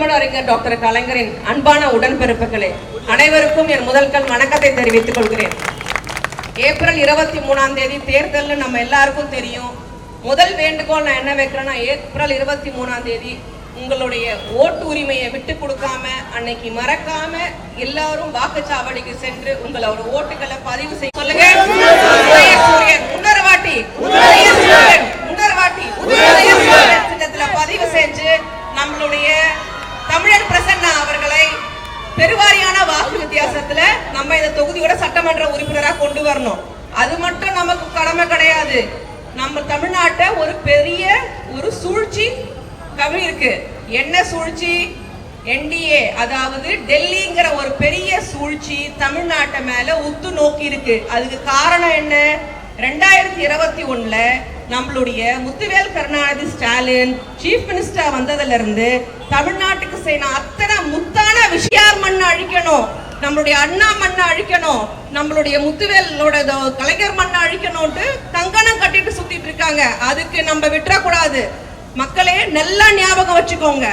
முத்தமிழ் அறிஞர் டாக்டர் கலைஞரின் அன்பான உடன்பிறப்புகளே, அனைவருக்கும் என் முதல்கள் வணக்கத்தை தெரிவித்துக் கொள்கிறேன். ஏப்ரல் 23 தேர்தல் நம்ம எல்லாருக்கும் தெரியும். முதல் வேண்டுகோள் நான் என்ன வைக்கிறேன்னா, ஏப்ரல் 23 உங்களுடைய ஓட்டு உரிமையை விட்டு கொடுக்காம, அன்னைக்கு மறக்காம எல்லாரும் வாக்குச்சாவடிக்கு சென்று உங்களோட ஓட்டுகளை பதிவு செய்ய சொல்லுங்க. பதிவு செஞ்சு நம்மளுடைய தமிழர் பிரசன்னா அவர்களை பெருவாரியான வாக்கு வித்தியாசத்துல நம்ம இந்த தொகுதியோட சட்டமன்ற உறுப்பினராக கொண்டு வரணும். அது மட்டும் நமக்கு கடமை கிடையாது. நம்ம தமிழ்நாட்டை ஒரு பெரிய ஒரு சூழ்ச்சி கவி இருக்கு. என்ன சூழ்ச்சி? என்டிஏ, அதாவது டெல்லிங்கிற ஒரு பெரிய சூழ்ச்சி தமிழ்நாட்டை மேல உத்து நோக்கி இருக்கு. அதுக்கு காரணம் என்ன? 2021 நம்மளுடைய முத்துவேல் கருணாநிதி ஸ்டாலின் சீஃப் மினிஸ்டர் வந்ததுல இருந்து தமிழ்நாட்டுக்கு செய்யணும் அத்தனை முத்தான விஷயம். மண்ணை அழிக்கணும், நம்மளுடைய அண்ணா மண்ணை அழிக்கணும், நம்மளுடைய முத்துவேலோட கலைஞர் மண்ணை அழிக்கணும்ட்டு கங்கணம் கட்டிட்டு சுத்திட்டு இருக்காங்க. அதுக்கு நம்ம விட்டுறக்கூடாது. மக்களே நல்லா ஞாபகம் வச்சுக்கோங்க,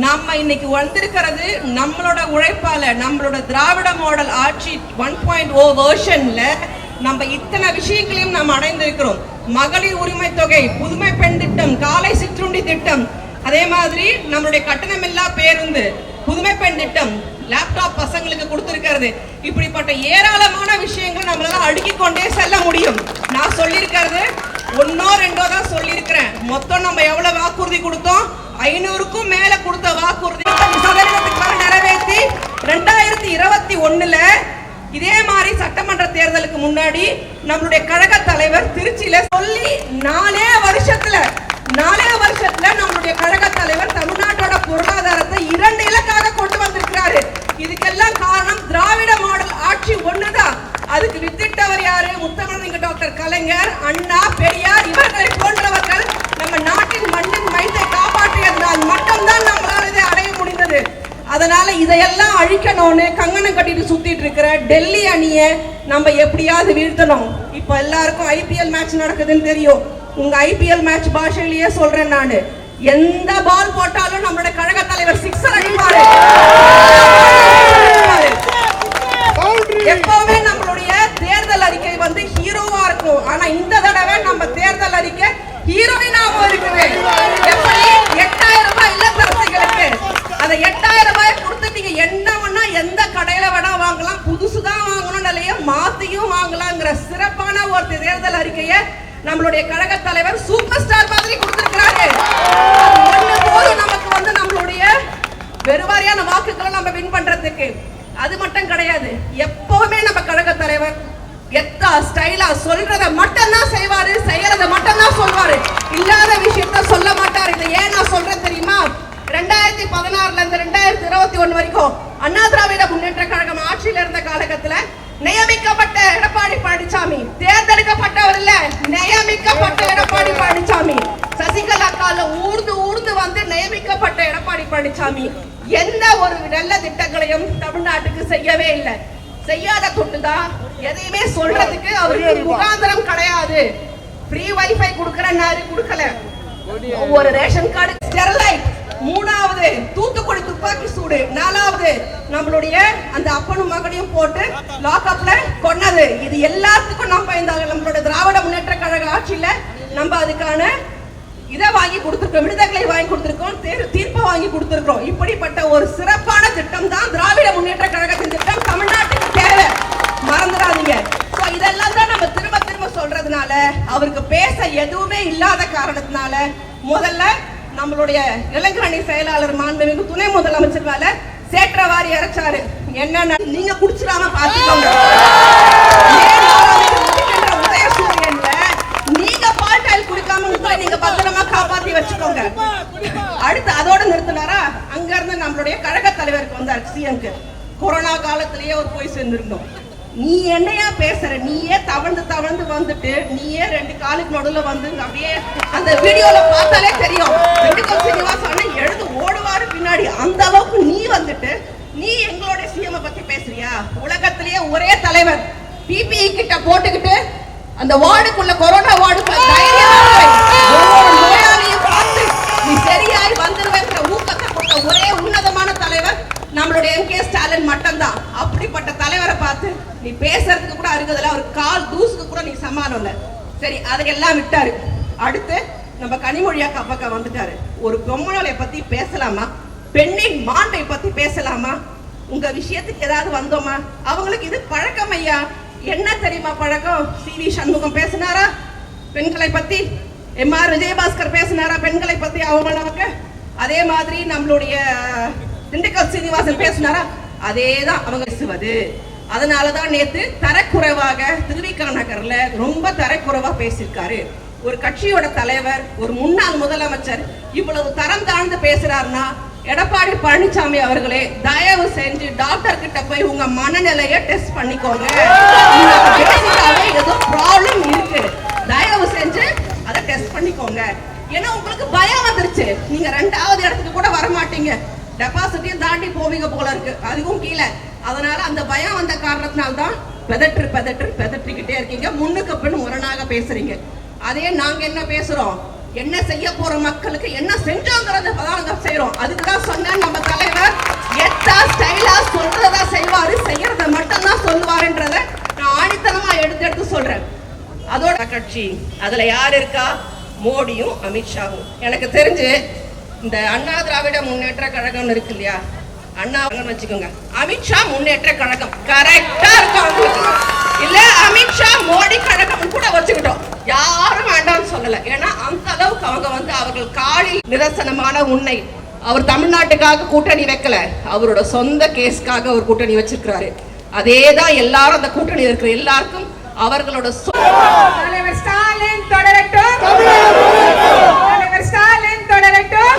நம்ம இன்னைக்கு வந்திருக்கிறது நம்மளோட உழைப்பால. நம்மளோட திராவிட மாடல் ஆட்சி 1.0 வெர்ஷன்ல நம்ம இத்தனை விஷயங்களையும் நாம் அடைந்திருக்கிறோம். மகளிர் உரிமை தொகை, புதுமை பெண் திட்டம், காலை சிற்றுண்டி திட்டம், அதே மாதிரி நம்மளுடைய கட்டணமில்லா பேருந்து, புதுமை பெண் திட்டம், லேப்டாப் பசங்களுக்கு கொடுத்திருக்கிறது. இப்படிப்பட்ட ஏராளமான விஷயங்கள் நம்மளால அடுக்கிக் கொண்டே செல்ல முடியும். நான் சொல்லியிருக்கிறது 1 or 2 தான் சொல்லியிருக்கிறேன். மொத்தம் நம்ம எவ்வளவு வாக்குறுதி கொடுத்தோம்? 500க்கும் மேல கொடுத்த வாக்குறுதி நிறைவேற்றி 2021 இதே மாதிரி சட்டமன்ற தேர்தலுக்கு முன்னாடி நம்மளுடைய கழக தலைவர் திருச்சியில சொல்லி 4 வருஷத்துல நம்மளுடைய கழக தலைவர் தமிழ்நாட்டோட பொருளாதாரத்தை 2 இலக்காக கொண்டு வந்திருக்கிறாரு. இதுக்கெல்லாம் காரணம் திராவிட மாடல் ஆட்சி ஒண்ணுதான். அதுக்கு வித்திட்டவர் யாரு? முத்தமிழ் டாக்டர் கலைஞர், அண்ணா, பெரியார் இவர்களை போன்றவர்கள் நம்ம நாட்டின் மண்ணின் மைத்தை காப்பாற்றியதனால் மட்டும்தான் நம்மளால இதை அடைய முடிந்தது. அதனால இதையெல்லாம் அழிக்கணும்னு கங்கணம் கட்டிட்டு சுத்திட்டு இருக்கிற டெல்லி அணியை நம்ம எப்படியாவது வீழ்த்தணும். இப்ப எல்லாருக்கும் ஐபிஎல் மேட்ச் நடக்குதுன்னு தெரியும். உங்க ஐபிஎல் மேட்ச் பாஷையிலேயே சொல்றேன் நானு, எந்த பால் போட்டாலும் நம்மளோட கழக தலைவர் சிக்ஸர் அடிப்பாரு. எப்பவுமே நம்மளுடைய தேர்தல் அறிக்கை வந்து ஹீரோவா இருக்கும். ஆனா இந்த தடவை நம்ம தேர்தல் அறிக்கை ஹீரோயினாவும் இருக்குது. எப்படி? 8000 ரூபாய் இல்லத்தரசிகளுக்கு. அந்த 8000 ரூபாய் கொடுத்து நீங்க என்ன வேணா எந்த கடையில வேணா வாங்கலாம், புதுசுதான் வாங்கணும் இல்லையா மாத்தியும் வாங்கலாம்ங்கிற சிறப்பான ஒரு தேர்தல் அறிக்கையை நம்மளுடைய கழக தலைவர் சூப்பர் ஸ்டார் மாதிரி கொடுத்திருக்கிறாரு. ஒண்ணு போதும் நமக்கு வந்து நம்மளுடைய பெருவாரியான வாக்குகளை நம்ம வின் பண்றதுக்கு. அது மட்டும் கிடையாது, எப்பவுமே நம்ம கழக தலைவர் எத்தா ஸ்டைலா சொல்றத மட்டும் தான் செய்வாரு, செய்யறத மட்டும் தான் சொல்வாரு. இல்லாத விஷயத்த சொல்ல மாட்டாரு. இதை ஏன் நான் சொல்றேன் தெரியுமா? 2016 இருந்து 2021 வரைக்கும் அண்ணா திராவிட முன்னேற்ற கழகம் ஆட்சியில் இருந்த காலகட்டத்துல நியமிக்கப்பட்ட எடப்பாடி பழனிசாமி, தேர்ந்தெடுக்கப்பட்டவர் இல்ல, நியமிக்கப்பட்ட எடப்பாடி பழனிசாமி, சசிகலா கால ஊர்ந்து வந்து நியமிக்கப்பட்ட எடப்பாடி பழனிசாமி எந்த ஒரு நல்ல திட்டங்களையும் தமிழ்நாட்டுக்கு செய்யவே இல்லை. செய்யாத தொட்டுதான் எதையுமே சொல்றதுக்கு அவருக்கு முகாந்திரம் கிடையாது. ஃப்ரீ வைஃபை கொடுக்கறனாரு, கொடுக்கல. ஒரு ரேஷன் கார்டு ஸ்டெர்லைட், 3வது தூத்துக்குடி துப்பாக்கி சூடு, 4வது நம்மளுடைய அந்த அப்பனும் மகனையும் போட்டு லாக்அப்ல கொன்னது. இது எல்லாத்துக்கும் நம்ம இந்த நம்மளோட திராவிட முன்னேற்ற கழக ஆட்சியில நம்ம அதுக்கான இதை வாங்கி கொடுத்திருக்கோம், விடுதலை வாங்கி கொடுத்திருக்கோம், தீர்ப்பை வாங்கி கொடுத்திருக்கோம். இப்படிப்பட்ட ஒரு சிறப்பான திட்டம் தான் திராவிட முன்னேற்ற கழகத்தின் திட்டம். தமிழ்நாட்டுக்கு தேவை, மறந்துடாதீங்க. இதெல்லாம் தான் நம்ம திரும்ப திரும்ப சொல்றதுனால, அவருக்கு பேச எதுவுமே இல்லாத காரணத்தினால முதல்ல நம்மளுடைய இளைஞரணி செயலாளர் மாண்புமிகு துணை முதலமைச்சர் மேல சேற்றவாரி இறைச்சாரு. என்ன நீங்க குடிச்சிடாம பாத்துக்கோங்க. உதயசூரியன்ல நீங்க பால்டாயில் குடிக்காம உங்களை நீங்க பத்திரமா காப்பாத்தி வச்சுக்கோங்க. அடுத்து அதோட நிறுத்தினாரா? அங்க இருந்து நம்மளுடைய கழக தலைவருக்கு வந்தார், சிஎம்க்கு. கொரோனா காலத்திலேயே ஒரு போய் சேர்ந்திருந்தோம். நீ என்னையா பேசுற? நீயே தவழ்ந்து வந்துட்டு நீயே 2 காலுக்கு நடுவுல வந்து அப்படியே அந்த வீடியோல பார்த்தாலே தெரியும். எழுது ஓடுவாரு பின்னாடி. அந்த அளவுக்கு நீ வந்துட்டு நீ எங்களோட சிஎம் பத்தி பேசுறியா? உலகத்திலேயே ஒரே தலைவர் பிபிஇ கிட்ட போட்டுக்கிட்டு அந்த வார்டுக்குள்ள, கொரோனா வார்டுக்குள்ள தைரியமா ஒவ்வொரு நோயாளியும் பார்த்து நீ சரியாய் வந்துருவேன்ற ஊக்கத்தை கொடுத்த ஒரே உன்னதமான அதையெல்லாம் விட்டாரு. அடுத்து நம்ம கனிமொழி அக்கா பக்கம் வந்துட்டாரு. ஒரு பொம்மலை பத்தி பேசலாமா? பெண்ணின் மாண்பை பத்தி பேசலாமா? உங்க விஷயத்துக்கு ஏதாவது வந்தோமா? அவங்களுக்கு இது பழக்கம் ஐயா. என்ன தெரியுமா பழக்கம்? சி.வி. சண்முகம் பேசினாரா பெண்களை பத்தி? எம்.ஆர். விஜயபாஸ்கர் பேசினாரா பெண்களை பத்தி அவமானமாக? அதே மாதிரி நம்மளுடைய திண்டுக்கல் சீனிவாசன் பேசினாரா? அதேதான் அவங்க பேசுவது. அதனாலதான் நேத்து தரக்குறைவாக திருவிக நகர்ல ரொம்ப தரக்குறைவா பேசியிருக்காரு. ஒரு கட்சியோட தலைவர், ஒரு முன்னாள் முதலமைச்சர் இவ்வளவு தரம் தாழ்ந்து பேசுறாருன்னா, எடப்பாடி பழனிசாமி அவர்களே தயவு செஞ்சு டாக்டர் கிட்ட போய் உங்க மனநிலையை டெஸ்ட் பண்ணிக்கோங்க. ஏதோ ப்ராப்ளம் இருக்கு, தயவு செஞ்சு அதை டெஸ்ட் பண்ணிக்கோங்க. ஏன்னா உங்களுக்கு பயம் வந்துருச்சு. நீங்க 2வது இடத்துக்கு கூட வர மாட்டீங்க, டெபாசிட்டையும் தாண்டி போவீங்க போல இருக்கு, அதுவும் கீழே. அதனால அந்த பயம் வந்த காரணத்தினால்தான் பெதற்றிக்கிட்டே இருக்கீங்க, முன்னுக்கு பின் முரணாக பேசுறீங்க. அதே நாங்க என்ன பேசுறோம், என்ன செய்ய போற மக்களுக்கு என்ன செஞ்சோங்கிறத செய்யறோம். அதுக்குதான் சொன்ன நம்ம தலைவர் எட்டா ஸ்டைலா சொல்றதா செய்வாரு, செய்யறத மட்டும் தான் சொல்லுவாருன்றத நான் ஆணித்தனமா எடுத்து சொல்றேன். அதோட கட்சி அதுல யார் இருக்கா? மோடியும் அமித்ஷாவும். எனக்கு தெரிஞ்சு இந்த அண்ணா திராவிட முன்னேற்ற கழகம் இருக்கு இல்லையா, அண்ணா வச்சுக்கோங்க, அமித்ஷா முன்னேற்ற கழகம் கரெக்டா இருக்கும். இல்ல அமித்ஷா மோடி கழகம் கூட வச்சுக்கிட்டோம், யாரும் வேண்டாம்னு சொல்லல. ஏன்னா அந்த அளவுக்கு அவங்க அவர்கள் காலில் நிரசனமான உண்மை. அவர் தமிழ்நாட்டுக்காக கூட்டணி வைக்கல, அவரோட சொந்த கேஸ்க்காக அவர் கூட்டணி வச்சிருக்கிறாரு. அதேதான் எல்லாரும் அந்த கூட்டணி இருக்கிற எல்லாருக்கும் அவர்களோட தலைவர் ஸ்டாலின் தொடரட்டும், தலைவர் ஸ்டாலின் தொடரட்டும்.